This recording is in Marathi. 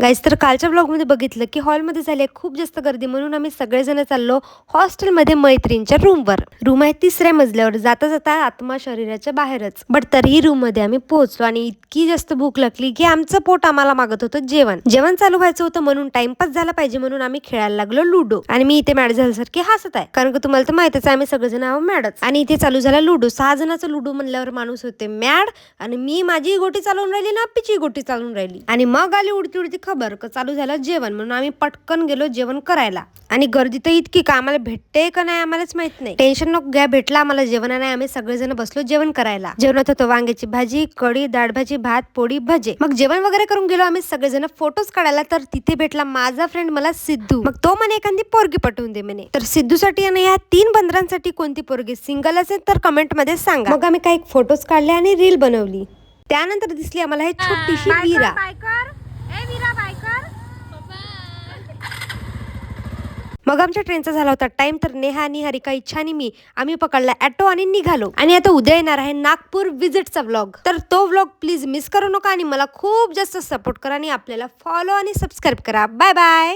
गाईस, तर कालच्या ब्लॉगमध्ये बघितलं की हॉलमध्ये झाली खूप जास्त गर्दी, म्हणून आम्ही सगळेजण चाललो हॉस्टेलमध्ये मैत्रीणच्या रूमवर. रूम आहे 3ऱ्या मजल्यावर. जाता जाता आत्मा शरीराच्या बाहेरच. बट तरीही रूम मध्ये आम्ही पोहोचलो आणि इतकी जास्त भूक लागली की आमचं पोट आम्हाला मागत होतं जेवण चालू व्हायचं होतं, म्हणून टाइमपास झाला पाहिजे म्हणून आम्ही खेळायला लागलो लुडो. आणि मी इथे मॅड झाल्यासारखी हसत आहे, कारण की तुम्हाला तर माहितच आहे आम्ही सगळेजण आहोत मॅडच. आणि इथे चालू झाला लुडो. 6 जणांचा लुडो म्हणल्यावर माणूस होते मॅड, आणि मी माझी गोटी चालवून राहिली ना पिची गोटी चालवून राहिली. आणि मग आली उडती उडती खबर चालू झालं जेवण, म्हणून आम्ही पटकन गेलो जेवण करायला. आणि गर्दी तर इतकी का आम्हाला भेटते का नाही आम्हालाच माहित नाही. टेन्शन नको घ्या, भेटला आम्हाला जेवण. आणि आम्ही सगळेजण बसलो जेवण करायला. जेवणात होतं वांग्याची भाजी, कढी, डाळ भाजी, भात, पोळी, भजे. मग जेवण वगैरे करून गेलो आम्ही सगळेजण फोटोज काढायला. तर तिथे भेटला माझा फ्रेंड मला सिद्धू. मग तो म्हणे एखादी पोरगी पटवून दे म्हणे. तर सिद्धूसाठी आणि या 3 बंदरांसाठी कोणती पोरगी सिंगल असेल तर कमेंट मध्ये सांगा. मग आम्ही काही फोटोज काढले आणि रील बनवली. त्यानंतर दिसली आम्हाला ही छोटीशी वीरा. मग आमच्या ट्रेनचा झाला होता टाइम. तर नेहा आणि हरिका, इच्छा आणि मी आम्ही पकडला ऑटो आणि निघालो. आणि आता उद्या येणार आहे नागपूर विजिटचा व्लॉग. तर तो व्लॉग प्लीज मिस करू नका आणि मला खूप जास्त सपोर्ट करा आणि आपल्याला फॉलो आणि सबस्क्राईब करा. Bye bye.